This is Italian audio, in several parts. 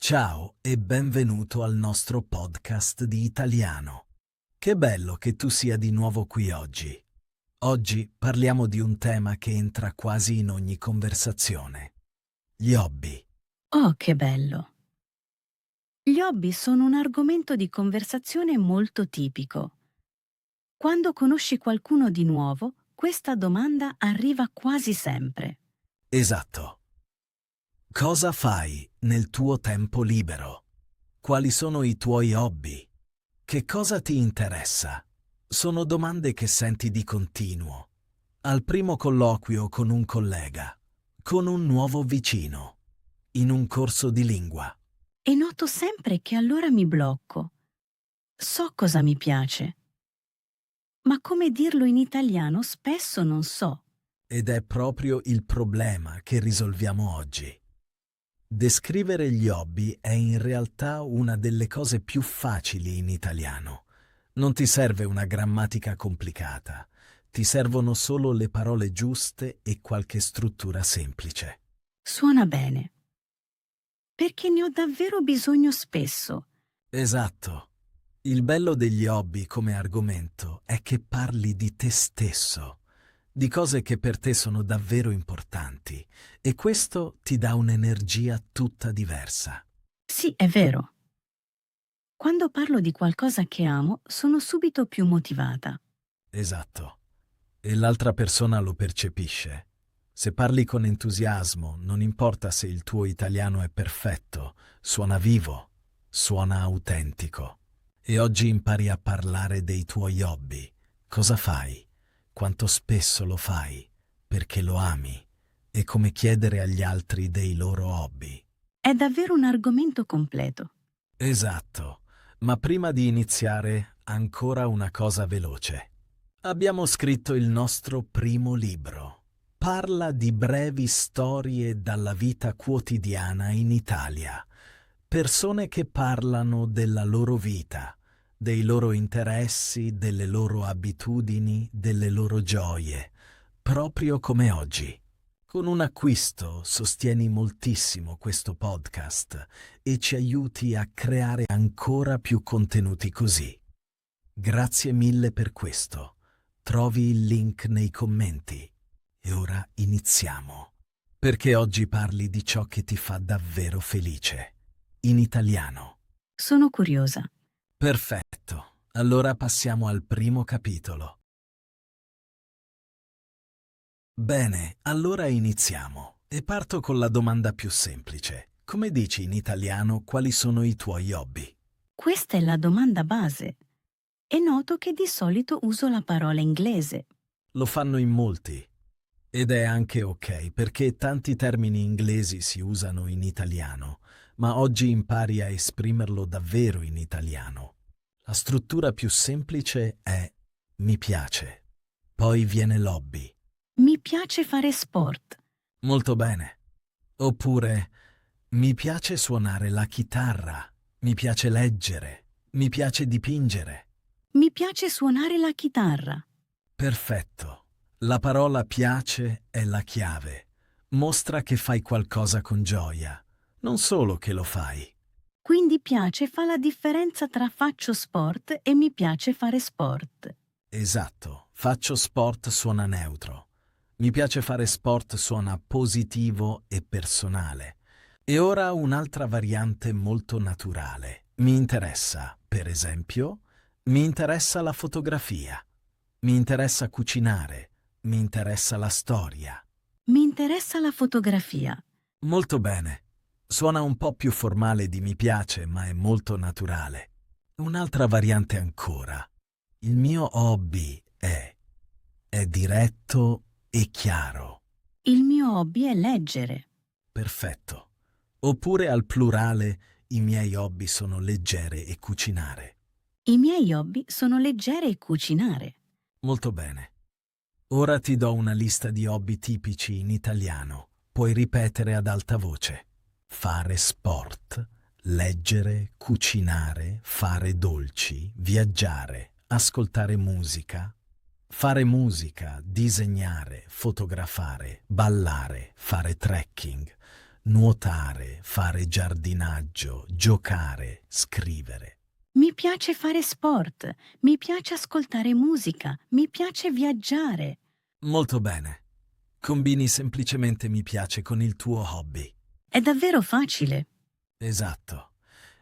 Ciao e benvenuto al nostro podcast di italiano. Che bello che tu sia di nuovo qui oggi. Oggi parliamo di un tema che entra quasi in ogni conversazione. Gli hobby. Oh, che bello! Gli hobby sono un argomento di conversazione molto tipico. Quando conosci qualcuno di nuovo, questa domanda arriva quasi sempre. Esatto. Cosa fai nel tuo tempo libero? Quali sono i tuoi hobby? Che cosa ti interessa? Sono domande che senti di continuo. Al primo colloquio con un collega, con un nuovo vicino, in un corso di lingua. E noto sempre che allora mi blocco. So cosa mi piace, ma come dirlo in italiano spesso non so. Ed è proprio il problema che risolviamo oggi. Descrivere gli hobby è in realtà una delle cose più facili in italiano. Non ti serve una grammatica complicata, ti servono solo le parole giuste e qualche struttura semplice. Suona bene, perché ne ho davvero bisogno spesso. Esatto. Il bello degli hobby come argomento è che parli di te stesso, di cose che per te sono davvero importanti, e questo ti dà un'energia tutta diversa. Sì, è vero. Quando parlo di qualcosa che amo, sono subito più motivata. Esatto. E l'altra persona lo percepisce. Se parli con entusiasmo, non importa se il tuo italiano è perfetto, suona vivo, suona autentico. E oggi impari a parlare dei tuoi hobby. Cosa fai? Quanto spesso lo fai? Perché lo ami? E come chiedere agli altri dei loro hobby. È davvero un argomento completo. Esatto. Ma prima di iniziare, ancora una cosa veloce. Abbiamo scritto il nostro primo libro. Parla di brevi storie dalla vita quotidiana in Italia. Persone che parlano della loro vita, dei loro interessi, delle loro abitudini, delle loro gioie, proprio come oggi. Con un acquisto sostieni moltissimo questo podcast e ci aiuti a creare ancora più contenuti così. Grazie mille per questo. Trovi il link nei commenti. E ora iniziamo. Perché oggi parli di ciò che ti fa davvero felice. In italiano. Sono curiosa. Perfetto. Allora passiamo al primo capitolo. Bene, allora iniziamo. E parto con la domanda più semplice. Come dici in italiano quali sono i tuoi hobby? Questa è la domanda base. E noto che di solito uso la parola inglese. Lo fanno in molti. Ed è anche ok, perché tanti termini inglesi si usano in italiano, ma oggi impari a esprimerlo davvero in italiano. La struttura più semplice è mi piace. Poi viene l'hobby. Mi piace fare sport. Molto bene. Oppure mi piace suonare la chitarra. Mi piace leggere. Mi piace dipingere. Mi piace suonare la chitarra. Perfetto. La parola piace è la chiave. Mostra che fai qualcosa con gioia, non solo che lo fai. Quindi piace fa la differenza tra faccio sport e mi piace fare sport. Esatto, faccio sport suona neutro. Mi piace fare sport suona positivo e personale. E ora un'altra variante molto naturale. Mi interessa, per esempio, mi interessa la fotografia. Mi interessa cucinare. Mi interessa la storia. Mi interessa la fotografia. Molto bene. Suona un po' più formale di mi piace, ma è molto naturale. Un'altra variante ancora. Il mio hobby è diretto e chiaro. Il mio hobby è leggere. Perfetto. Oppure al plurale, i miei hobby sono leggere e cucinare. I miei hobby sono leggere e cucinare. Molto bene. Ora ti do una lista di hobby tipici in italiano. Puoi ripetere ad alta voce. Fare sport, leggere, cucinare, fare dolci, viaggiare, ascoltare musica. Fare musica, disegnare, fotografare, ballare, fare trekking, nuotare, fare giardinaggio, giocare, scrivere. Mi piace fare sport, mi piace ascoltare musica, mi piace viaggiare. Molto bene. Combini semplicemente mi piace con il tuo hobby. È davvero facile. Esatto.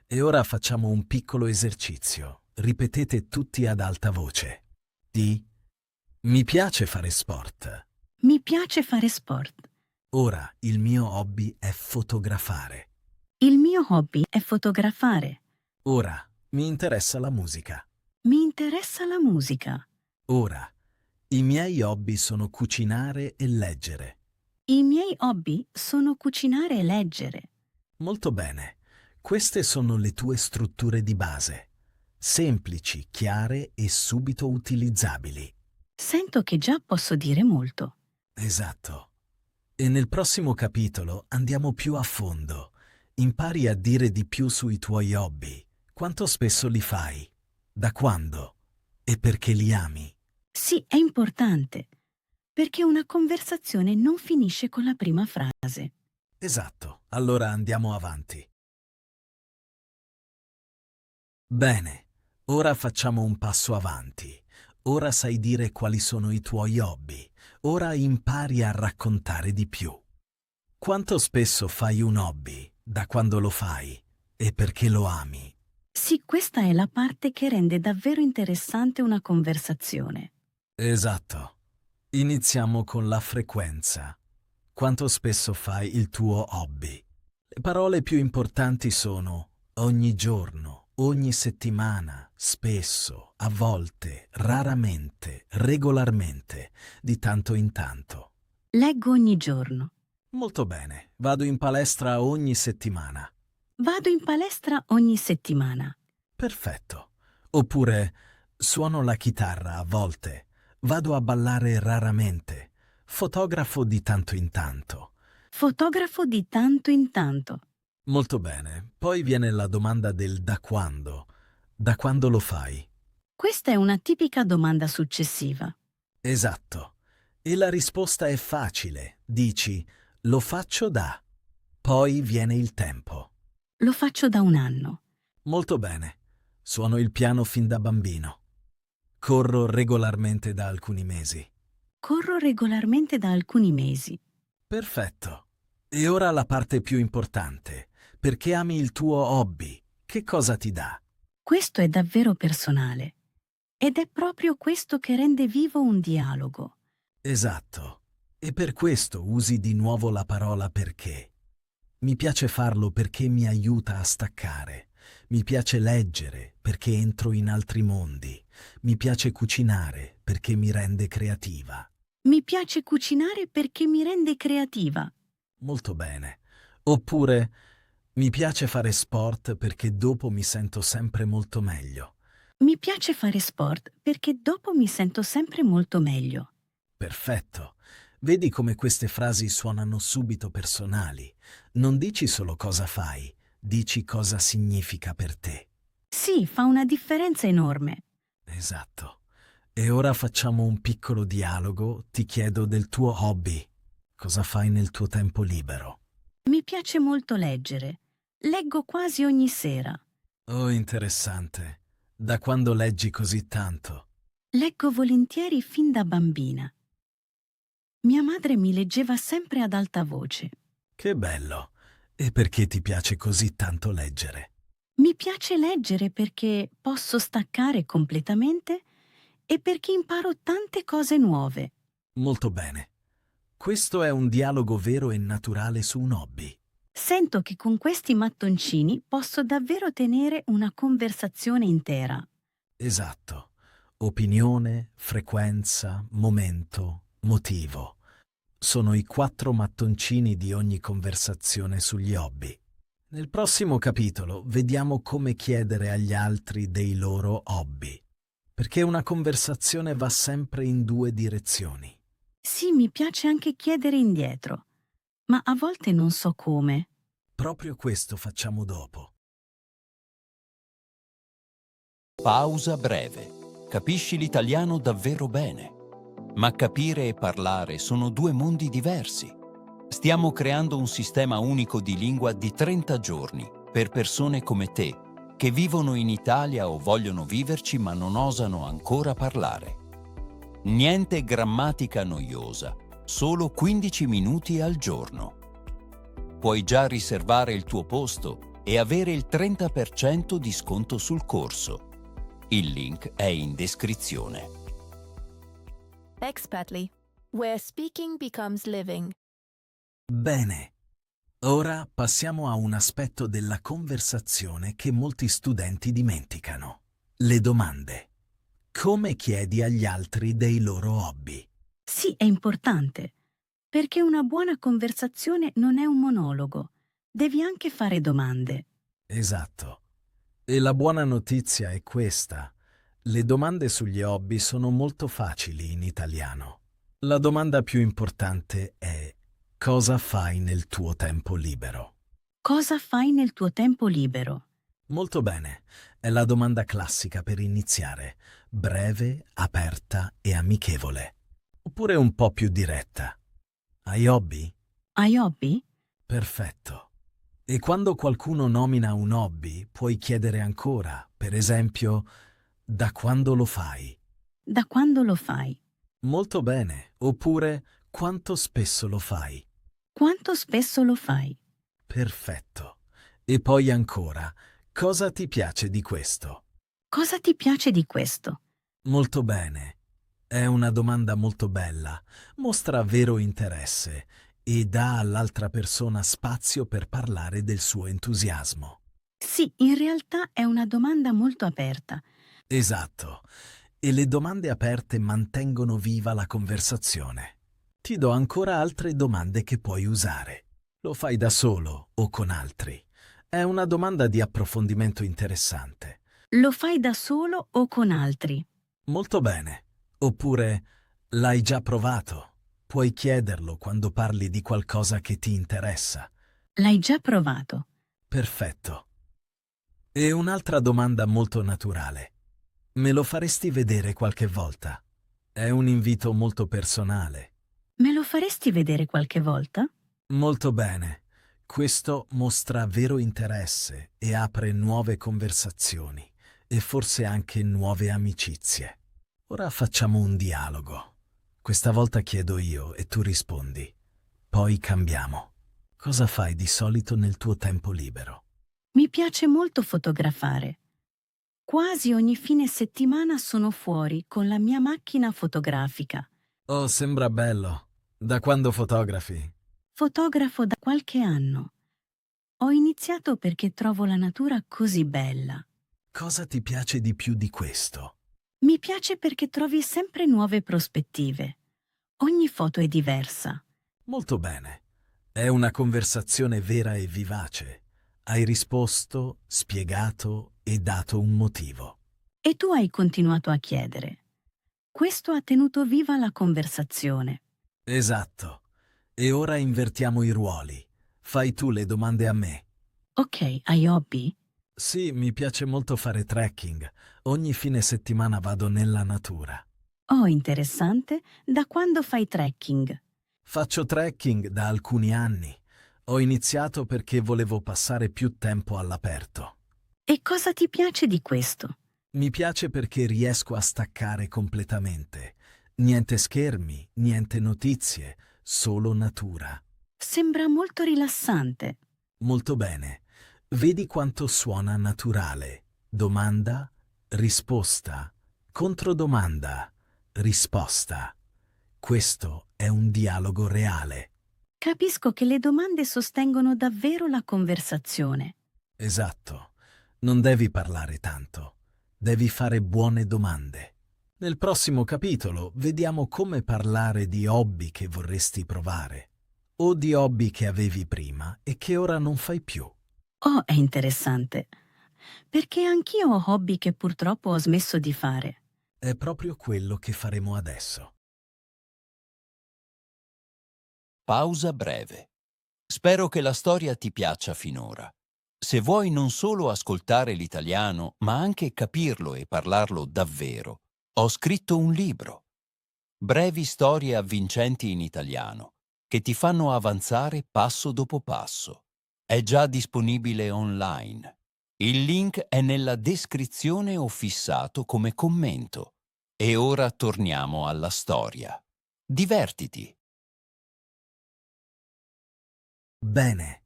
E ora facciamo un piccolo esercizio. Ripetete tutti ad alta voce. Mi piace fare sport. Mi piace fare sport. Ora il mio hobby è fotografare. Il mio hobby è fotografare. Ora mi interessa la musica. Mi interessa la musica. Ora i miei hobby sono cucinare e leggere. I miei hobby sono cucinare e leggere. Molto bene. Queste sono le tue strutture di base. Semplici, chiare e subito utilizzabili. Sento che già posso dire molto. Esatto. E nel prossimo capitolo andiamo più a fondo. Impari a dire di più sui tuoi hobby. Quanto spesso li fai? Da quando? E perché li ami? Sì, è importante, perché una conversazione non finisce con la prima frase. Esatto. Allora andiamo avanti. Bene, ora facciamo un passo avanti. Ora sai dire quali sono i tuoi hobby. Ora impari a raccontare di più. Quanto spesso fai un hobby? Da quando lo fai? E perché lo ami? Sì, questa è la parte che rende davvero interessante una conversazione. Esatto. Iniziamo con la frequenza. Quanto spesso fai il tuo hobby? Le parole più importanti sono ogni giorno, ogni settimana, spesso, a volte, raramente, regolarmente, di tanto in tanto. Leggo ogni giorno. Molto bene, vado in palestra ogni settimana. Vado in palestra ogni settimana. Perfetto. Oppure suono la chitarra a volte, vado a ballare raramente, fotografo di tanto in tanto. Fotografo di tanto in tanto. Molto bene. Poi viene la domanda del da quando. Da quando lo fai? Questa è una tipica domanda successiva. Esatto. E la risposta è facile. Dici, lo faccio da. Poi viene il tempo. Lo faccio da un anno. Molto bene. Suono il piano fin da bambino. Corro regolarmente da alcuni mesi. Corro regolarmente da alcuni mesi. Perfetto. E ora la parte più importante. Perché ami il tuo hobby? Che cosa ti dà? Questo è davvero personale. Ed è proprio questo che rende vivo un dialogo. Esatto. E per questo usi di nuovo la parola perché. Mi piace farlo perché mi aiuta a staccare. Mi piace leggere perché entro in altri mondi. Mi piace cucinare perché mi rende creativa. Mi piace cucinare perché mi rende creativa. Molto bene. Oppure mi piace fare sport perché dopo mi sento sempre molto meglio. Mi piace fare sport perché dopo mi sento sempre molto meglio. Perfetto. Vedi come queste frasi suonano subito personali. Non dici solo cosa fai, dici cosa significa per te. Sì, fa una differenza enorme. Esatto. E ora facciamo un piccolo dialogo. Ti chiedo del tuo hobby. Cosa fai nel tuo tempo libero? Mi piace molto leggere. Leggo quasi ogni sera. Oh, interessante. Da quando leggi così tanto? Leggo volentieri fin da bambina. Mia madre mi leggeva sempre ad alta voce. Che bello. E perché ti piace così tanto leggere? Mi piace leggere perché posso staccare completamente e perché imparo tante cose nuove. Molto bene. Questo è un dialogo vero e naturale su un hobby. Sento che con questi mattoncini posso davvero tenere una conversazione intera. Esatto. Opinione, frequenza, momento, motivo. Sono i 4 mattoncini di ogni conversazione sugli hobby. Nel prossimo capitolo vediamo come chiedere agli altri dei loro hobby, perché una conversazione va sempre in 2 direzioni. Sì, mi piace anche chiedere indietro, ma a volte non so come. Proprio questo facciamo dopo. Pausa breve. Capisci l'italiano davvero bene. Ma capire e parlare sono 2 mondi diversi. Stiamo creando un sistema unico di lingua di 30 giorni per persone come te, che vivono in Italia o vogliono viverci ma non osano ancora parlare. Niente grammatica noiosa, solo 15 minuti al giorno. Puoi già riservare il tuo posto e avere il 30% di sconto sul corso. Il link è in descrizione. Expatly, where speaking becomes living. Bene. Ora passiamo a un aspetto della conversazione che molti studenti dimenticano. Le domande. Come chiedi agli altri dei loro hobby? Sì, è importante, perché una buona conversazione non è un monologo. Devi anche fare domande. Esatto. E la buona notizia è questa. Le domande sugli hobby sono molto facili in italiano. La domanda più importante è: cosa fai nel tuo tempo libero? Cosa fai nel tuo tempo libero? Molto bene. È la domanda classica per iniziare. Breve, aperta e amichevole. Oppure un po' più diretta. Hai hobby? Hai hobby? Perfetto. E quando qualcuno nomina un hobby, puoi chiedere ancora, per esempio, da quando lo fai? Da quando lo fai? Molto bene. Oppure, quanto spesso lo fai? Quanto spesso lo fai? Perfetto. E poi ancora, cosa ti piace di questo? Cosa ti piace di questo? Molto bene. È una domanda molto bella. Mostra vero interesse e dà all'altra persona spazio per parlare del suo entusiasmo. Sì, in realtà è una domanda molto aperta. Esatto. E le domande aperte mantengono viva la conversazione. Ti do ancora altre domande che puoi usare. Lo fai da solo o con altri? È una domanda di approfondimento interessante. Lo fai da solo o con altri? Molto bene. Oppure, l'hai già provato? Puoi chiederlo quando parli di qualcosa che ti interessa. L'hai già provato? Perfetto. E un'altra domanda molto naturale. Me lo faresti vedere qualche volta? È un invito molto personale. Me lo faresti vedere qualche volta? Molto bene. Questo mostra vero interesse e apre nuove conversazioni e forse anche nuove amicizie. Ora facciamo un dialogo. Questa volta chiedo io e tu rispondi. Poi cambiamo. Cosa fai di solito nel tuo tempo libero? Mi piace molto fotografare. Quasi ogni fine settimana sono fuori con la mia macchina fotografica. Oh, sembra bello. Da quando fotografi? Fotografo da qualche anno. Ho iniziato perché trovo la natura così bella. Cosa ti piace di più di questo? Mi piace perché trovi sempre nuove prospettive. Ogni foto è diversa. Molto bene. È una conversazione vera e vivace. Hai risposto, spiegato e dato un motivo. E tu hai continuato a chiedere. Questo ha tenuto viva la conversazione. Esatto. E ora invertiamo i ruoli. Fai tu le domande a me. Ok, hai hobby? Sì, mi piace molto fare trekking. Ogni fine settimana vado nella natura. Oh, interessante. Da quando fai trekking? Faccio trekking da alcuni anni. Ho iniziato perché volevo passare più tempo all'aperto. E cosa ti piace di questo? Mi piace perché riesco a staccare completamente. Niente schermi, niente notizie, solo natura. Sembra molto rilassante. Molto bene. Vedi quanto suona naturale. Domanda, risposta, controdomanda, risposta. Questo è un dialogo reale. Capisco che le domande sostengono davvero la conversazione. Esatto. Non devi parlare tanto. Devi fare buone domande. Nel prossimo capitolo vediamo come parlare di hobby che vorresti provare o di hobby che avevi prima e che ora non fai più. Oh, è interessante. Perché anch'io ho hobby che purtroppo ho smesso di fare. È proprio quello che faremo adesso. Pausa breve. Spero che la storia ti piaccia finora. Se vuoi non solo ascoltare l'italiano, ma anche capirlo e parlarlo davvero, ho scritto un libro. Brevi storie avvincenti in italiano, che ti fanno avanzare passo dopo passo. È già disponibile online. Il link è nella descrizione o fissato come commento. E ora torniamo alla storia. Divertiti! Bene.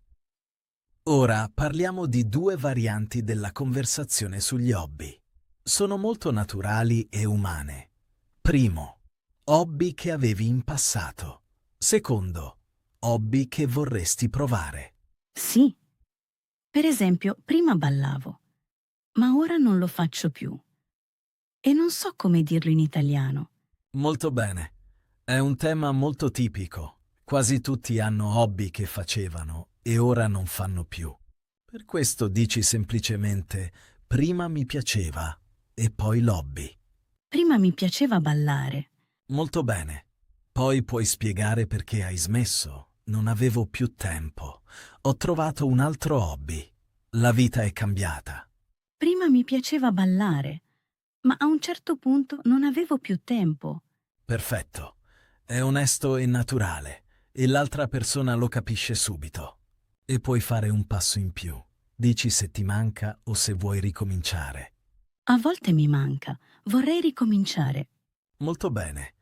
Ora parliamo di due varianti della conversazione sugli hobby. Sono molto naturali e umane. Primo, hobby che avevi in passato. Secondo, hobby che vorresti provare. Sì. Per esempio, prima ballavo, ma ora non lo faccio più. E non so come dirlo in italiano. Molto bene. È un tema molto tipico. Quasi tutti hanno hobby che facevano e ora non fanno più. Per questo dici semplicemente prima mi piaceva e poi l'hobby. Prima mi piaceva ballare. Molto bene. Poi puoi spiegare perché hai smesso. Non avevo più tempo. Ho trovato un altro hobby. La vita è cambiata. Prima mi piaceva ballare, ma a un certo punto non avevo più tempo. Perfetto. È onesto e naturale e l'altra persona lo capisce subito. E puoi fare un passo in più. Dici se ti manca o se vuoi ricominciare. A volte mi manca, vorrei ricominciare. Molto bene.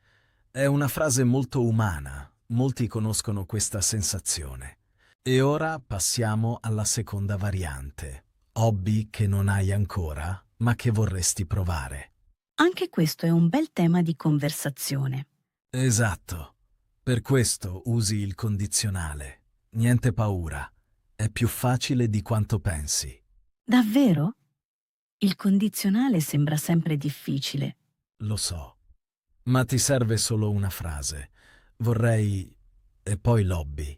È una frase molto umana. Molti conoscono questa sensazione. E ora passiamo alla seconda variante. Hobby che non hai ancora, ma che vorresti provare. Anche questo è un bel tema di conversazione. Esatto. Per questo usi il condizionale. Niente paura. È più facile di quanto pensi. Davvero? Il condizionale sembra sempre difficile. Lo so. Ma ti serve solo una frase. Vorrei... e poi l'hobby.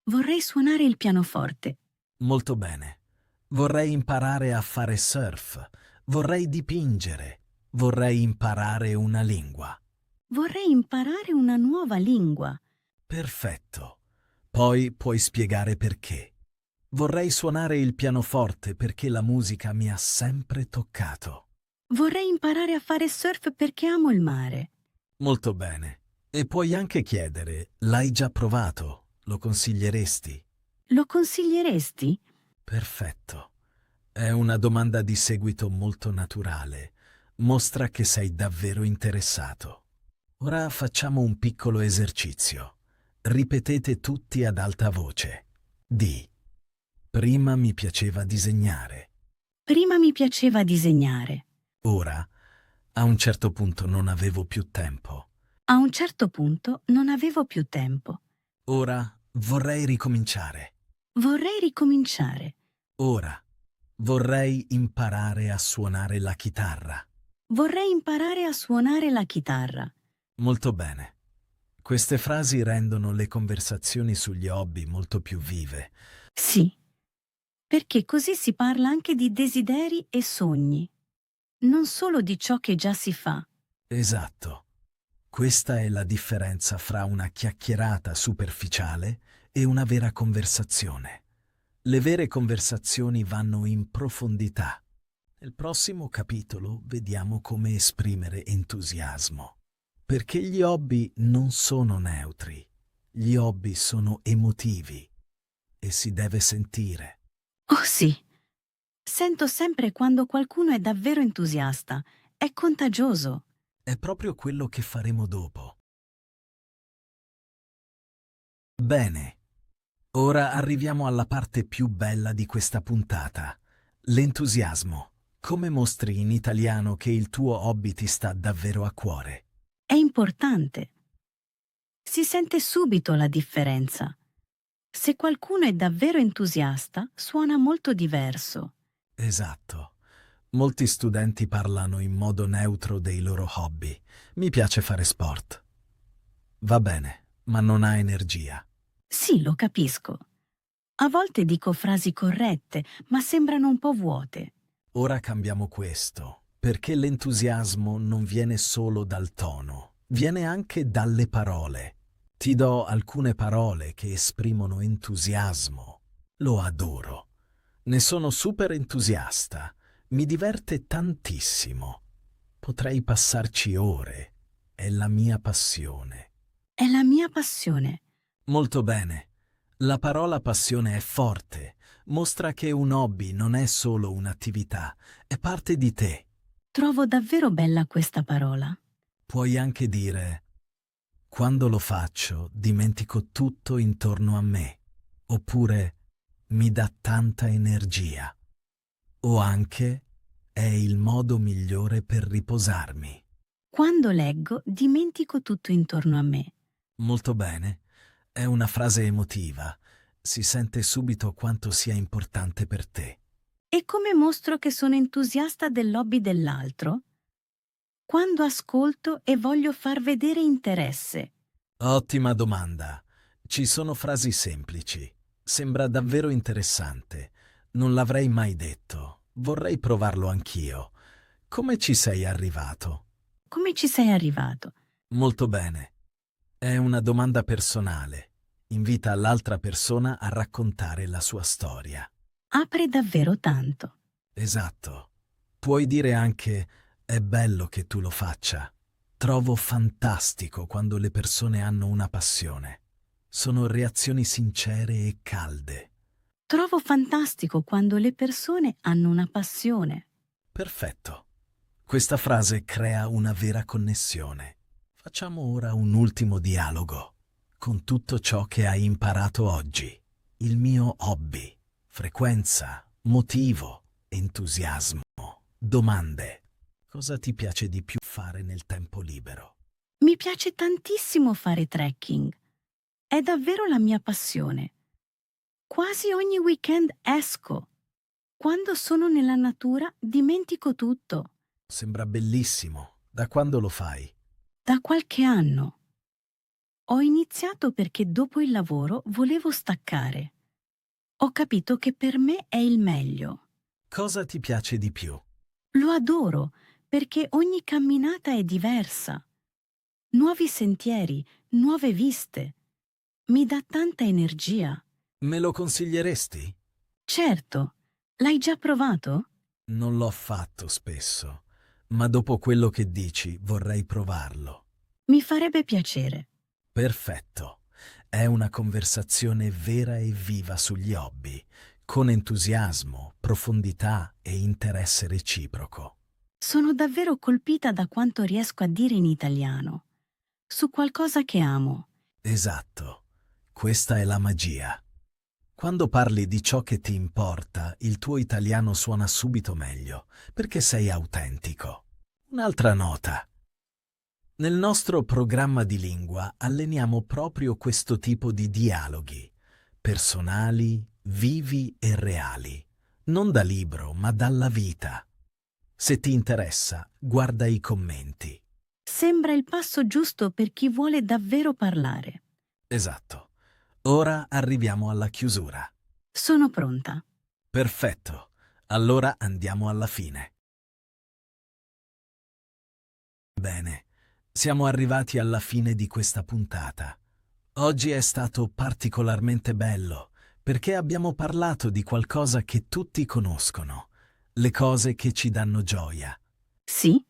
Vorrei suonare il pianoforte. Molto bene. Vorrei imparare a fare surf. Vorrei dipingere. Vorrei imparare una lingua. Vorrei imparare una nuova lingua. Perfetto. Poi puoi spiegare perché. Vorrei suonare il pianoforte perché la musica mi ha sempre toccato. Vorrei imparare a fare surf perché amo il mare. Molto bene. E puoi anche chiedere, l'hai già provato? Lo consiglieresti? Lo consiglieresti? Perfetto. È una domanda di seguito molto naturale. Mostra che sei davvero interessato. Ora facciamo un piccolo esercizio. Ripetete tutti ad alta voce. Di. Prima mi piaceva disegnare. Prima mi piaceva disegnare. Ora, a un certo punto non avevo più tempo. A un certo punto non avevo più tempo. Ora vorrei ricominciare. Vorrei ricominciare. Ora vorrei imparare a suonare la chitarra. Vorrei imparare a suonare la chitarra. Molto bene. Queste frasi rendono le conversazioni sugli hobby molto più vive. Sì, perché così si parla anche di desideri e sogni, non solo di ciò che già si fa. Esatto. Questa è la differenza fra una chiacchierata superficiale e una vera conversazione. Le vere conversazioni vanno in profondità. Nel prossimo capitolo vediamo come esprimere entusiasmo. Perché gli hobby non sono neutri. Gli hobby sono emotivi e si deve sentire. Oh sì, sento sempre quando qualcuno è davvero entusiasta. È contagioso. È proprio quello che faremo dopo. Bene, ora arriviamo alla parte più bella di questa puntata. L'entusiasmo. Come mostri in italiano che il tuo hobby ti sta davvero a cuore? È importante. Si sente subito la differenza. Se qualcuno è davvero entusiasta, suona molto diverso. Esatto. Molti studenti parlano in modo neutro dei loro hobby. Mi piace fare sport. Va bene, ma non ha energia. Sì, lo capisco. A volte dico frasi corrette, ma sembrano un po' vuote. Ora cambiamo questo, perché l'entusiasmo non viene solo dal tono, viene anche dalle parole. Ti do alcune parole che esprimono entusiasmo. Lo adoro. Ne sono super entusiasta. Mi diverte tantissimo. Potrei passarci ore. È la mia passione. È la mia passione. Molto bene. La parola passione è forte. Mostra che un hobby non è solo un'attività, è parte di te. Trovo davvero bella questa parola. Puoi anche dire: quando lo faccio, dimentico tutto intorno a me. Oppure mi dà tanta energia. O anche è il modo migliore per riposarmi. Quando leggo, dimentico tutto intorno a me. Molto bene. È una frase emotiva. Si sente subito quanto sia importante per te. E come mostro che sono entusiasta dell'hobby dell'altro? Quando ascolto e voglio far vedere interesse. Ottima domanda. Ci sono frasi semplici. Sembra davvero interessante. Non l'avrei mai detto. Vorrei provarlo anch'io. Come ci sei arrivato? Come ci sei arrivato? Molto bene. È una domanda personale. Invita l'altra persona a raccontare la sua storia. Apre davvero tanto. Esatto. Puoi dire anche: è bello che tu lo faccia. Trovo fantastico quando le persone hanno una passione. Sono reazioni sincere e calde. Trovo fantastico quando le persone hanno una passione. Perfetto. Questa frase crea una vera connessione. Facciamo ora un ultimo dialogo. Con tutto ciò che hai imparato oggi, il mio hobby, frequenza, motivo, entusiasmo, domande. Cosa ti piace di più fare nel tempo libero? Mi piace tantissimo fare trekking. È davvero la mia passione. Quasi ogni weekend esco. Quando sono nella natura dimentico tutto. Sembra bellissimo. Da quando lo fai? Da qualche anno. Ho iniziato perché dopo il lavoro volevo staccare. Ho capito che per me è il meglio. Cosa ti piace di più? Lo adoro perché ogni camminata è diversa. Nuovi sentieri, nuove viste. Mi dà tanta energia. Me lo consiglieresti? Certo, l'hai già provato? Non l'ho fatto spesso, ma dopo quello che dici vorrei provarlo. Mi farebbe piacere. Perfetto. È una conversazione vera e viva sugli hobby, con entusiasmo, profondità e interesse reciproco. Sono davvero colpita da quanto riesco a dire in italiano. Su qualcosa che amo. Esatto. Questa è la magia. Quando parli di ciò che ti importa, il tuo italiano suona subito meglio, perché sei autentico. Un'altra nota. Nel nostro programma di lingua alleniamo proprio questo tipo di dialoghi, personali, vivi e reali, non da libro, ma dalla vita. Se ti interessa, guarda i commenti. Sembra il passo giusto per chi vuole davvero parlare. Esatto. Ora arriviamo alla chiusura. Sono pronta. Perfetto. Allora andiamo alla fine. Bene, siamo arrivati alla fine di questa puntata. Oggi è stato particolarmente bello perché abbiamo parlato di qualcosa che tutti conoscono, le cose che ci danno gioia. Sì?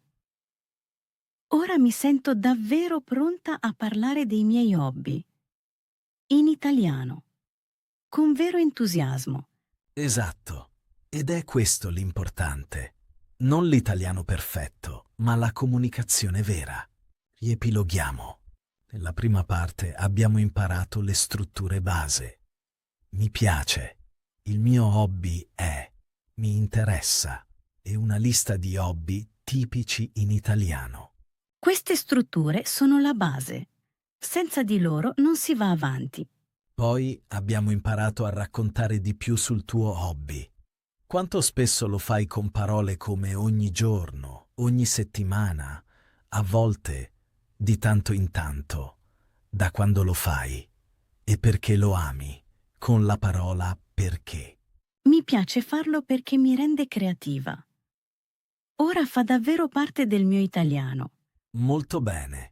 Ora mi sento davvero pronta a parlare dei miei hobby. In italiano. Con vero entusiasmo. Esatto. Ed è questo l'importante. Non l'italiano perfetto, ma la comunicazione vera. Riepiloghiamo. Nella prima parte abbiamo imparato le strutture base. Mi piace. Il mio hobby è. Mi interessa. E una lista di hobby tipici in italiano. Queste strutture sono la base. Senza di loro non si va avanti. Poi abbiamo imparato a raccontare di più sul tuo hobby. Quanto spesso lo fai con parole come ogni giorno, ogni settimana, a volte, di tanto in tanto, da quando lo fai, e perché lo ami, con la parola perché. Mi piace farlo perché mi rende creativa. Ora fa davvero parte del mio italiano. Molto bene.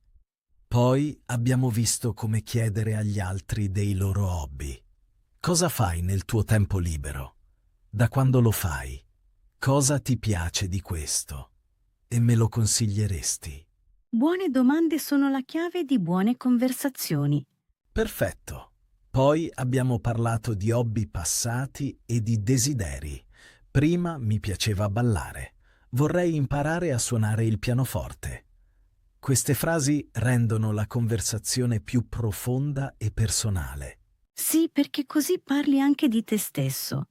Poi abbiamo visto come chiedere agli altri dei loro hobby. Cosa fai nel tuo tempo libero? Da quando lo fai? Cosa ti piace di questo? E me lo consiglieresti? Buone domande sono la chiave di buone conversazioni. Perfetto. Poi abbiamo parlato di hobby passati e di desideri. Prima mi piaceva ballare. Vorrei imparare a suonare il pianoforte. Queste frasi rendono la conversazione più profonda e personale. Sì, perché così parli anche di te stesso,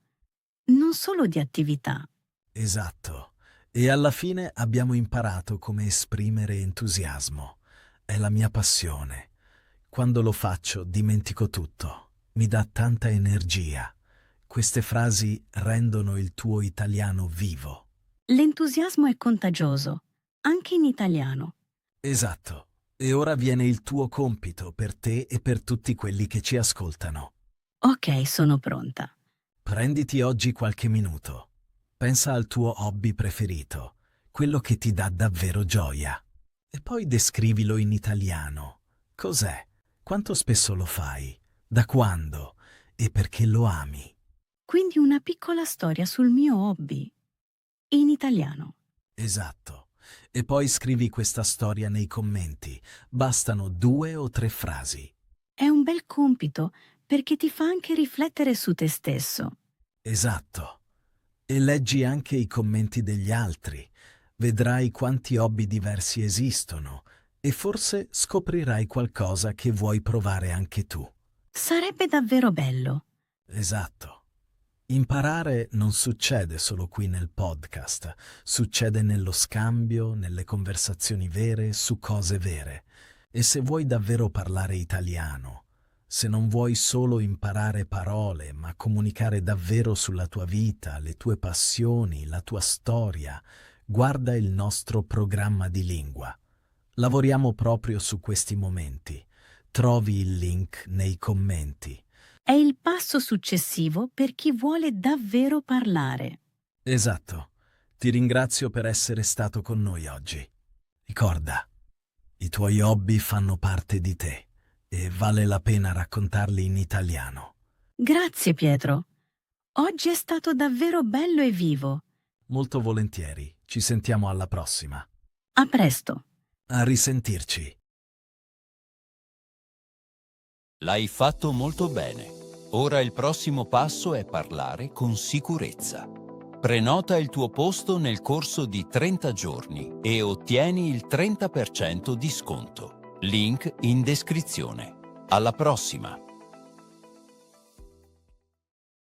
non solo di attività. Esatto. E alla fine abbiamo imparato come esprimere entusiasmo. È la mia passione. Quando lo faccio dimentico tutto. Mi dà tanta energia. Queste frasi rendono il tuo italiano vivo. L'entusiasmo è contagioso, anche in italiano. Esatto. E ora viene il tuo compito per te e per tutti quelli che ci ascoltano. Ok, sono pronta. Prenditi oggi qualche minuto. Pensa al tuo hobby preferito, quello che ti dà davvero gioia. E poi descrivilo in italiano. Cos'è? Quanto spesso lo fai? Da quando? E perché lo ami? Quindi una piccola storia sul mio hobby, in italiano. Esatto. E poi scrivi questa storia nei commenti. Bastano 2 o 3 frasi. È un bel compito perché ti fa anche riflettere su te stesso. Esatto. E leggi anche i commenti degli altri. Vedrai quanti hobby diversi esistono e forse scoprirai qualcosa che vuoi provare anche tu. Sarebbe davvero bello. Esatto. Imparare non succede solo qui nel podcast, succede nello scambio, nelle conversazioni vere, su cose vere. E se vuoi davvero parlare italiano, se non vuoi solo imparare parole, ma comunicare davvero sulla tua vita, le tue passioni, la tua storia, guarda il nostro programma di lingua. Lavoriamo proprio su questi momenti. Trovi il link nei commenti. È il passo successivo per chi vuole davvero parlare. Esatto. Ti ringrazio per essere stato con noi oggi. Ricorda, i tuoi hobby fanno parte di te e vale la pena raccontarli in italiano. Grazie Pietro. Oggi è stato davvero bello e vivo. Molto volentieri. Ci sentiamo alla prossima. A presto. A risentirci. L'hai fatto molto bene. Ora il prossimo passo è parlare con sicurezza. Prenota il tuo posto nel corso di 30 giorni e ottieni il 30% di sconto. Link in descrizione. Alla prossima!